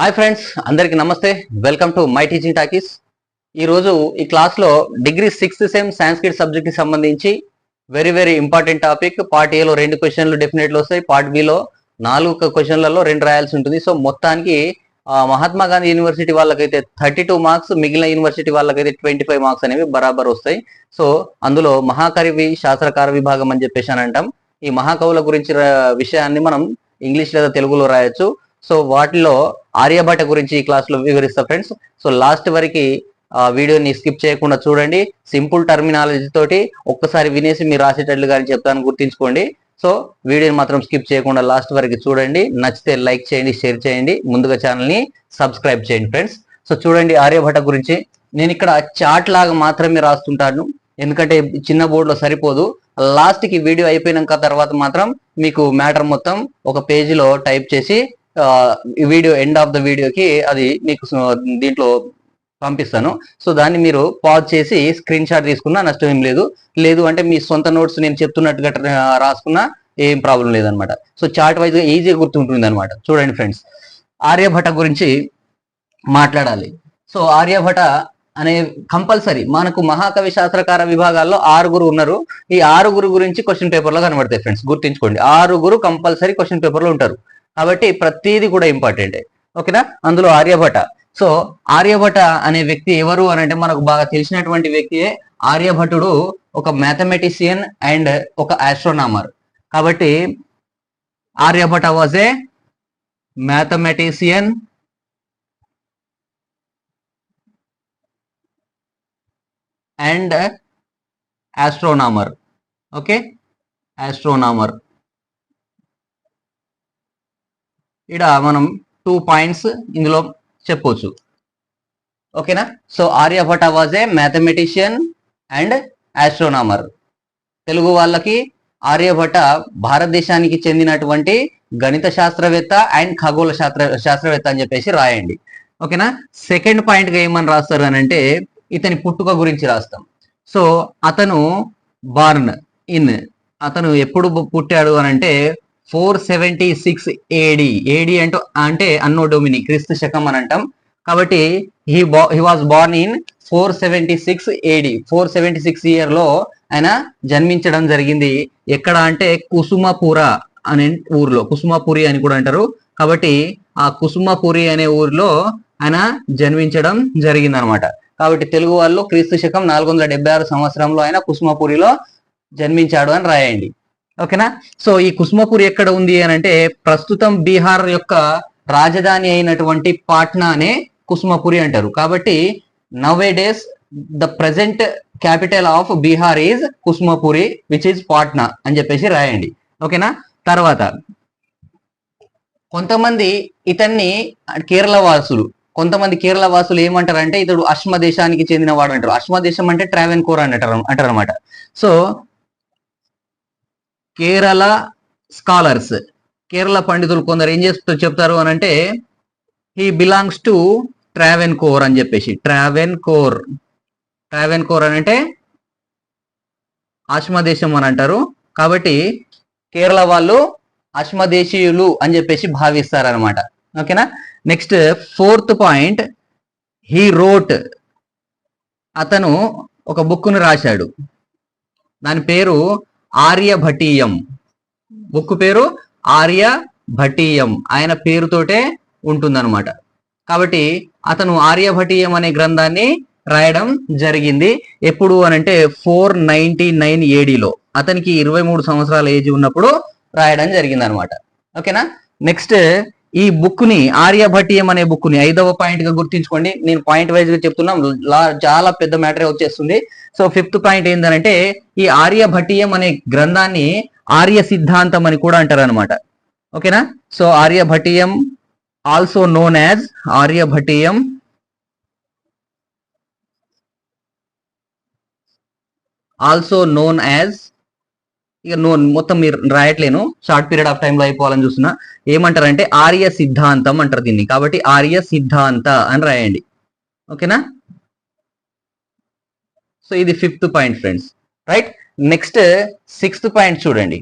Hi friends, అందరికి నమస్తే. Welcome to my teaching talkies. ఈరోజు ఈ క్లాస్లో డిగ్రీ 6th సెమ్ సాంస్క్రిట్ సబ్జెక్ట్కి సంబంధించి వెరీ ఇంపార్టెంట్ టాపిక్. పార్ట్ ఏలో 2 క్వశ్చన్లు డెఫినెట్లు వస్తాయి. పార్ట్ బిలో 4 క్వశ్చన్లలో 2 రాయాల్సి ఉంటుంది. సో మొత్తానికి మహాత్మా గాంధీ యూనివర్సిటీ వాళ్ళకైతే 32 మార్క్స్, మిగిలిన యూనివర్సిటీ వాళ్ళకైతే 25 మార్క్స్ అనేవి బరాబర్ వస్తాయి. సో అందులో మహాకవి శాస్త్రకార విభాగం అని చెప్పేసి అని అంటాం. ఈ మహాకవుల గురించి విషయాన్ని మనం ఇంగ్లీష్ లేదా తెలుగులో రాయొచ్చు. సో వాటిలో ఆర్యభట గురించి ఈ క్లాస్ లో వివరిస్తా ఫ్రెండ్స్. సో లాస్ట్ వరకు వీడియోని స్కిప్ చేయకుండా చూడండి. సింపుల్ టర్మినాలజీ తోటి ఒక్కసారి వినేసి మీరు రాసేటట్లు కానీ చెప్తాను, గుర్తించుకోండి. సో వీడియోని మాత్రం స్కిప్ చేయకుండా లాస్ట్ వరకు చూడండి. నచ్చితే లైక్ చేయండి, షేర్ చేయండి, ముందుగా ఛానల్ ని సబ్స్క్రైబ్ చేయండి ఫ్రెండ్స్. సో చూడండి, ఆర్యభట గురించి నేను ఇక్కడ చార్ట్ లాగా మాత్రమే రాస్తుంటాను, ఎందుకంటే చిన్న బోర్డులో సరిపోదు. లాస్ట్ కి వీడియో అయిపోయినాక తర్వాత మాత్రం మీకు మ్యాటర్ మొత్తం ఒక పేజీలో టైప్ చేసి ఈ వీడియో ఎండ్ ఆఫ్ ద వీడియోకి అది మీకు దీంట్లో పంపిస్తాను. సో దాన్ని మీరు పాజ్ చేసి స్క్రీన్ షాట్ తీసుకున్నా నష్టం ఏం లేదు. లేదు అంటే మీ సొంత నోట్స్ నేను చెప్తున్నట్టుగా రాసుకున్నా ఏం ప్రాబ్లం లేదనమాట. సో చార్ట్ వైజ్గా ఈజీగా గుర్తుంటుంది అనమాట. చూడండి ఫ్రెండ్స్, ఆర్యభట గురించి మాట్లాడాలి. సో ఆర్యభట అనే కంపల్సరీ మనకు మహాకవి శాస్త్రకార విభాగాల్లో 6 ఉన్నారు. ఈ 6 గురించి క్వశ్చన్ పేపర్లో కనబడతాయి ఫ్రెండ్స్, గుర్తుంచుకోండి. 6 కంపల్సరీ క్వశ్చన్ పేపర్లో ఉంటారు కాబట్టి ప్రతిదీ కూడా ఇంపార్టెంటే, ఓకేనా. అందులో ఆర్యభట. సో ఆర్యభట అనే వ్యక్తి ఎవరు అని అంటే మనకు బాగా తెలిసినటువంటి వ్యక్తియే. ఆర్యభటుడు ఒక మ్యాథమెటిషియన్ అండ్ ఒక ఆస్ట్రోనామర్. కాబట్టి Aryabhata was a mathematician and astronomer. Okay, astronomer. ఇక్కడ మనం 2 పాయింట్స్ ఇందులో చెప్పొచ్చు, ఓకేనా. So Aryabhata was a mathematician and astronomer. Telugu వాళ్ళకి ఆర్యభట భారతదేశానికి చెందినటువంటి గణిత శాస్త్రవేత్త అండ్ ఖగోళ శాస్త్రవేత్త అని చెప్పేసి రాయండి, ఓకేనా. సెకండ్ పాయింట్ గా ఏమని రాస్తారు అని అంటే ఇతని పుట్టుక గురించి రాస్తాం. సో అతను బార్న్ ఇన్, అతను ఎప్పుడు పుట్టాడు అని అంటే 476 ఏడి. ఏడి అంటే అన్నో డొమిని, క్రీస్తు శకం అని అంటాం. కాబట్టి he was born in 476 AD. 476 year లో ఆయన జన్మించడం జరిగింది. ఎక్కడ అంటే కుసుమపుర అనే ఊర్లో, కుసుమపురి అని కూడా అంటారు. కాబట్టి ఆ కుసుమపురి అనే ఊర్లో ఆయన జన్మించడం జరిగింది అనమాట. కాబట్టి తెలుగు వాళ్ళు క్రీస్తు శకం 476 సంవత్సరంలో ఆయన కుసుమపురిలో జన్మించాడు అని రాయండి, ఓకేనా. సో ఈ కుసుమపురి ఎక్కడ ఉంది అని అంటే ప్రస్తుతం బీహార్ యొక్క రాజధాని అయినటువంటి పాట్నానే కుసుమపురి అంటారు. కాబట్టి nowadays the present capital of Bihar is Kusumapuri which is Patna అని చెప్పేసి రాయండి, ఓకేనా. తర్వాత కొంతమంది ఇతన్ని కేరళ వాసులు ఏమంటారంటే ఇతడు అశ్మ దేశానికి చెందిన వాడు అంటారు. అశ్మ దేశం అంటే ట్రావెన్కోర్ అంటారు అనమాట. సో కేరళ స్కాలర్స్, కేరళ పండితులు కొందరు ఏం చెప్తారు అని అంటే హీ బిలాంగ్స్ టు ట్రావెన్కోర్ అని చెప్పేసి. ట్రావెన్కోర్ అని అంటే అశ్మదేశం అని అంటారు. కాబట్టి కేరళ వాళ్ళు అశ్మదేశీయులు అని చెప్పేసి భావిస్తారనమాట, ఓకేనా. Next 4th point, he wrote, అతను ఒక బుక్ను రాశాడు. దాని పేరు ఆర్యభటీయం. బుక్ పేరు ఆర్యభటీయం, ఆయన పేరుతోటే ఉంటుందన్నమాట. కాబట్టి అతను ఆర్యభటీయం అనే గ్రంథాన్ని రాయడం జరిగింది. ఎప్పుడు అనంటే 499 ఏడీలో, అతనికి 23 సంవత్సరాల ఏజ్ ఉన్నప్పుడు రాయడం జరిగింది అనమాట, ఓకేనా. నెక్స్ట్ ఈ బుక్ ని, ఆర్యభటీయం అనే బుక్ ని 5వ పాయింట్ గా గుర్తించుకోండి. నేను పాయింట్ వైజ్ గా చెప్తున్నాం, చాలా పెద్ద మ్యాటర్ వచ్చేస్తుంది. సో 5th పాయింట్ ఏంటంటే ఈ ఆర్యభటీయం అనే గ్రంథాన్ని ఆర్య సిద్ధాంతం అని కూడా అంటారు అనమాట, ఓకేనా. సో ఆర్యభటీయం ఆల్సో నోన్ యాజ్ ఆర్యభటీయం ఇక మొత్తం మీరు రాయట్లేను, షార్ట్ పీరియడ్ ఆఫ్ టైంలో అయిపోవాలని చూస్తున్నా. ఏమంటారంటే ఆర్య సిద్ధాంతం అంటారు దీన్ని. కాబట్టి ఆర్య సిద్ధాంత అని రాయండి, ఓకేనా. సో ఇది 5th point friends, right. Next 6th point చూడండి.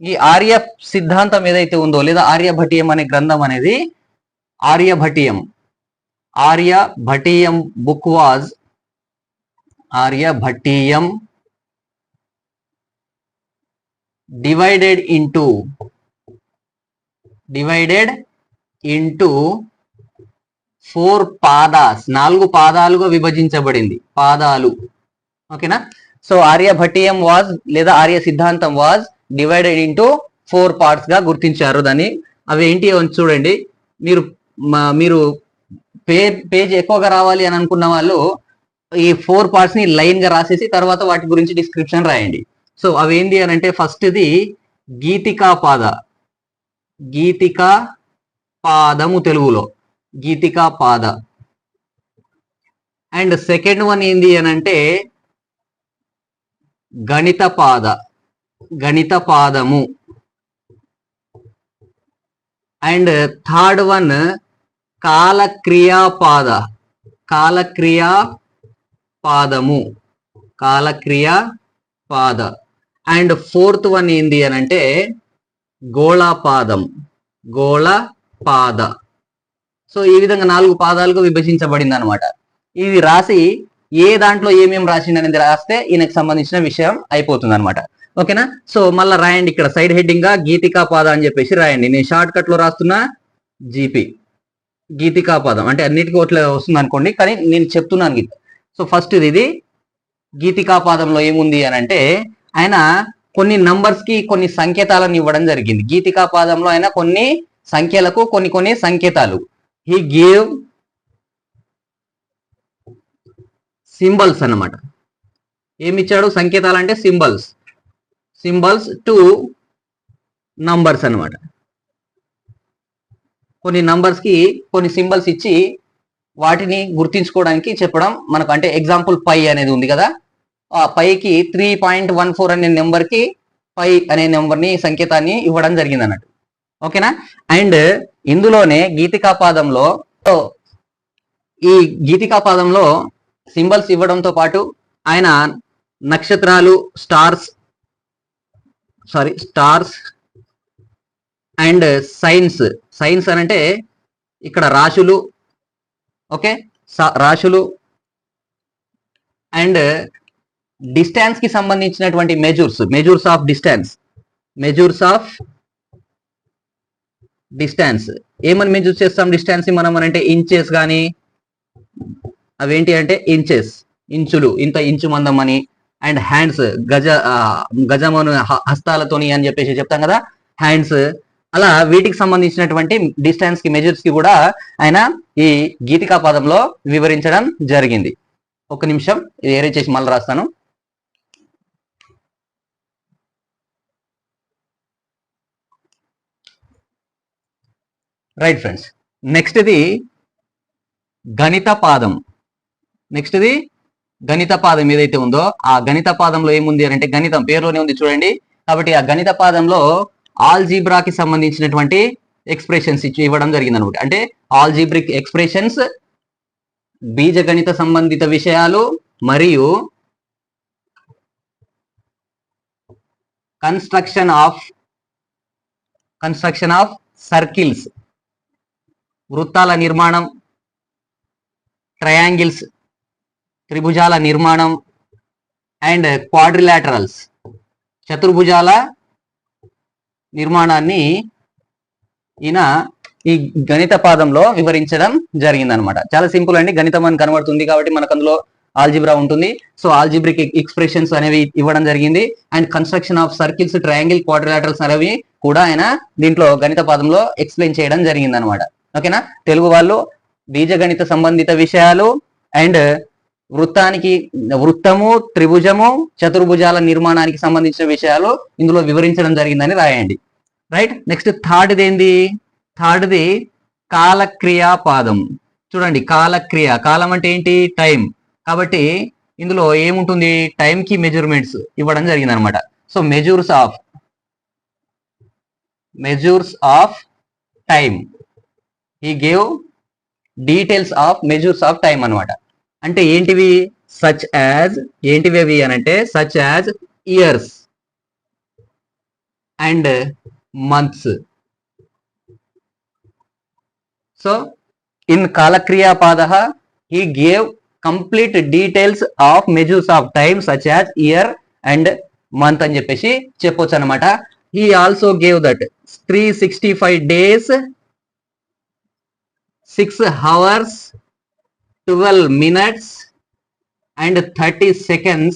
ఈ ఆర్య సిద్ధాంతం ఏదైతే ఉందో లేదా ఆర్యభటీయం అనే గ్రంథం అనేది Aryabhatiyam. Aryabhatiyam book was Aryabhatiyam divided into 4 పాదాస్, 4 పాదాలుగా విభజించబడింది. పాదాలు. ఓకేనా? సో ఆర్యభట్టీయం వాజ్ లేదా ఆర్య సిద్ధాంతం వాజ్ డివైడెడ్ ఇంటూ 4 పార్ట్స్ గా గుర్తించారు దాన్ని. అవి ఏంటి అని చూడండి. మీరు పేజ్ ఎక్కువగా రావాలి అని అనుకున్న వాళ్ళు ఈ 4 పార్ట్స్ ని లైన్ గా రాసేసి తర్వాత వాటి గురించి డిస్క్రిప్షన్ రాయండి. సో అవి ఏంటి అని అంటే ఫస్ట్ ది గీతికా పాద, గీతికా పాదము తెలుగులో గీతికా పాద. అండ్ సెకండ్ వన్ ఏంది అని అంటే గణిత పాద, గణిత పాదము. అండ్ థర్డ్ వన్ కాలక్రియా పాద, కాలక్రియా పాదము, కాలక్రియా పాద. అండ్ ఫోర్త్ వన్ ఏంది అని అంటే గోళపాదం, గోళపాద. సో ఈ విధంగా 4 పాదాలుగా విభజించబడింది అనమాట. ఇది రాసి ఏ దాంట్లో ఏమేమి రాసింది అనేది రాస్తే ఈయనకు సంబంధించిన విషయం అయిపోతుంది అనమాట. ఓకేనా? సో మళ్ళీ రాయండి, ఇక్కడ సైడ్ హెడ్డింగ్ గా గీతికా పాద అని చెప్పేసి రాయండి. నేను షార్ట్ కట్ లో రాస్తున్నా జీపీ, గీతికా పాదం అంటే అన్నిటికీ ఒకట్లా వస్తుంది అనుకోండి, కానీ నేను చెప్తున్నాను గీత. సో ఫస్ట్ ఇది గీతికా పాదంలో ఏముంది అని అంటే ఆయన కొన్ని నంబర్స్ కి కొన్ని సంకేతాలను ఇవ్వడం జరిగింది. గీతికా పాదంలో ఆయన కొన్ని సంఖ్యలకు కొన్ని సంకేతాలు he gave సింబల్స్ అన్నమాట. ఏమిచ్చాడు? సంకేతాలు అంటే సింబల్స్ టు నంబర్స్ అన్నమాట. కొన్ని నంబర్స్ కి కొన్ని సింబల్స్ ఇచ్చి వాటిని గుర్తించుకోవడానికి చెప్పడం మనకు. అంటే ఎగ్జాంపుల్ పై అనేది ఉంది కదా, ఆ పైకి 3.14 అనే నెంబర్ కి పై అనే నెంబర్ ని సంకేతాన్ని ఇవ్వడం జరిగింది అన్నట్టు. ఓకేనా? అండ్ ఇందులోనే గీతికా పాదంలో ఈ గీతికా పాదంలో సింబల్స్ ఇవ్వడంతో పాటు ఆయన నక్షత్రాలు, స్టార్స్ అండ్ సైన్స్ అని అంటే ఇక్కడ రాశులు. ఓకే, రాశులు అండ్ డిస్టెన్స్ కి సంబంధించినటువంటి మెజూర్స్ ఆఫ్ డిస్టెన్స్. ఏమని మెజూర్ చేస్తాం డిస్టెన్స్ మనం అంటే ఇంచెస్ కానీ అవేంటి అంటే ఇంచులు, ఇంత ఇంచు మందం అని. అండ్ హ్యాండ్స్, గజమను హస్తాలతోని అని చెప్పేసి చెప్తాం కదా, హ్యాండ్స్. అలా వీటికి సంబంధించినటువంటి డిస్టెన్స్ కి మెజర్స్ కి కూడా ఆయన ఈ గీతికా పదంలో వివరించడం జరిగింది. ఒక నిమిషం ఇది ఏరే చేసి మళ్ళీ రాస్తాను. రైట్ ఫ్రెండ్స్, నెక్స్ట్ ఇది గణిత పాదం. గణిత పాదం ఏదైతే ఉందో ఆ గణిత పాదంలో ఏముంది అని అంటే గణితం పేరులోనే ఉంది చూడండి. కాబట్టి ఆ గణిత పాదంలో ఆల్జీబ్రాకి సంబంధించినటువంటి ఎక్స్ప్రెషన్స్ ఇవ్వడం జరిగింది అనమాట. అంటే ఆల్జీబ్రిక్ ఎక్స్ప్రెషన్స్, బీజగణిత సంబంధిత విషయాలు మరియు కన్స్ట్రక్షన్ ఆఫ్ సర్కిల్స్, వృత్తాల నిర్మాణం, ట్రయాంగిల్స్, త్రిభుజాల నిర్మాణం అండ్ క్వాడ్రిలాటరల్స్, చతుర్భుజాల నిర్మాణాన్ని ఈయన ఈ గణిత పాదంలో వివరించడం జరిగిందనమాట. చాలా సింపుల్ అండి, గణితం అని కనబడుతుంది కాబట్టి మనకు అందులో ఆల్జిబ్రా ఉంటుంది. సో ఆల్జిబ్రిక్ ఎక్స్ప్రెషన్స్ అనేవి ఇవ్వడం జరిగింది. And construction of circles, triangle, quadrilaterals అనేవి కూడా ఆయన దీంట్లో గణిత పాదంలో ఎక్స్ప్లెయిన్ చేయడం జరిగింది అనమాట. ఓకేనా? తెలుగు వాళ్ళు బీజగణిత సంబంధిత విషయాలు అండ్ వృత్తము, త్రిభుజము, చతుర్భుజాల నిర్మాణానికి సంబంధించిన విషయాలు ఇందులో వివరించడం జరిగిందని రాయండి. రైట్, నెక్స్ట్ థర్డ్ది ఏంది? థర్డ్ది కాలక్రియా పాదం. చూడండి, కాలం అంటే ఏంటి? టైం. కాబట్టి ఇందులో ఏముంటుంది? టైం కి మెజర్మెంట్స్ ఇవ్వడం జరిగింది అనమాట. So measures of time, he gave details of measures of time అనమాట. అంటే ఏంటివి? ఏంటివి అవి అని అంటే such as years and months. So in Kalakriyapada he gave complete details of measures of time such as year and month అని చెప్పేసి చెప్పొచ్చు అనమాట. he also gave that 365 days 6 hours 12 minutes and 30 seconds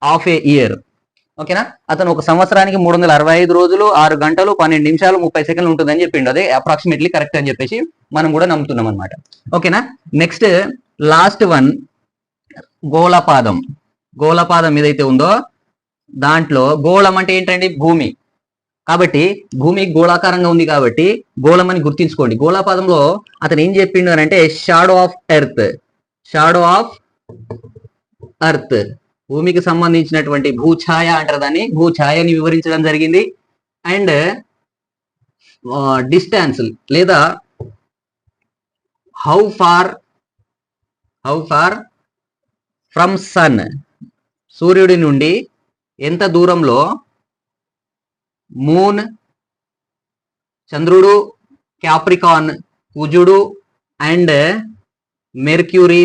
of a year. ఓకేనా, అతను ఒక సంవత్సరానికి 365 రోజులు 6 గంటలు 12 నిమిషాలు 30 సెకండ్లు ఉంటుందని చెప్పిండు. అదే అప్రాక్సిమేట్లీ కరెక్ట్ అని చెప్పేసి మనం కూడా నమ్ముతున్నాం అనమాట. ఓకేనా, నెక్స్ట్ లాస్ట్ వన్ గోళపాదం. గోళపాదం ఏదైతే ఉందో దాంట్లో గోళం అంటే ఏంటండి, భూమి. కాబట్టి భూమి గోళాకారంగా ఉంది కాబట్టి గోళం అని గుర్తించుకోండి. గోళపాదంలో అతను ఏం చెప్పిండు అని అంటే shadow of earth, shadow of earth, భూమికి సంబంధించినటువంటి భూఛాయ అంటారు దాన్ని, భూఛాయని వివరించడం జరిగింది. అండ్ డిస్టెన్స్ లేదా హౌ ఫార్ ఫ్రమ్ సన్, సూర్యుడి నుండి ఎంత దూరంలో మూన్, చంద్రుడు, క్యాప్రికాన్, కుజుడు అండ్ మెర్క్యూరీ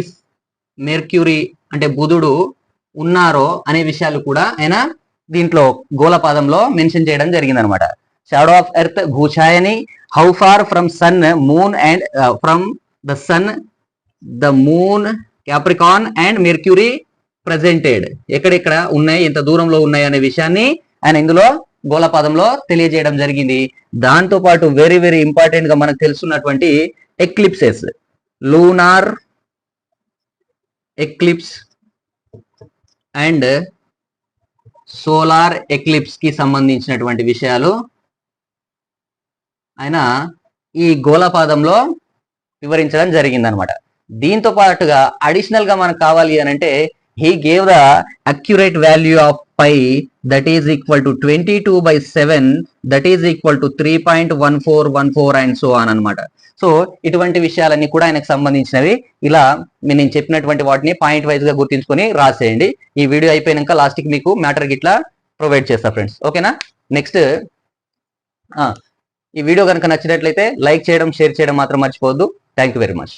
అంటే బుధుడు ఉన్నారో అనే విషయాలు కూడా ఆయన దీంట్లో గోళపాదంలో మెన్షన్ చేయడం జరిగింది అనమాట. షాడో ఆఫ్ ఎర్త్ భూఛాయని, how far from sun moon and from the sun the moon Capricorn and Mercury presented, ఎక్కడెక్కడ ఉన్నాయి ఎంత దూరంలో ఉన్నాయి అనే విషయాన్ని ఆయన ఇందులో గోళపాదంలో తెలియజేయడం జరిగింది. దాంతో పాటు వెరీ వెరీ ఇంపార్టెంట్ గా మనకు తెలుసున్నటువంటి eclipses, lunar eclipse and solar eclipse కి సంబంధించినటువంటి విషయాలు ఆయన ఈ గోళపాదంలో వివరించడం జరిగింది అనమాట. దీంతో పాటుగా అడిషనల్ గా మనకు కావాలి అని అంటే he gave the accurate value of pi that is equal to 22/7 that is equal to 3.1414 and so on అనమాట. సో ఇటువంటి విషయాలన్నీ కూడా ఆయనకు సంబంధించినవి. ఇలా నేను చెప్పినటువంటి వాటిని పాయింట్ వైజ్ గా గుర్తించుకొని రాసేయండి. ఈ వీడియో అయిపోయినాక లాస్ట్ కి మీకు మ్యాటర్ గిట్లా ప్రొవైడ్ చేస్తా ఫ్రెండ్స్. ఓకేనా, నెక్స్ట్ ఈ వీడియో కనుక నచ్చినట్లయితే లైక్ చేయడం, షేర్ చేయడం మాత్రం మర్చిపోవద్దు. Thank you very much.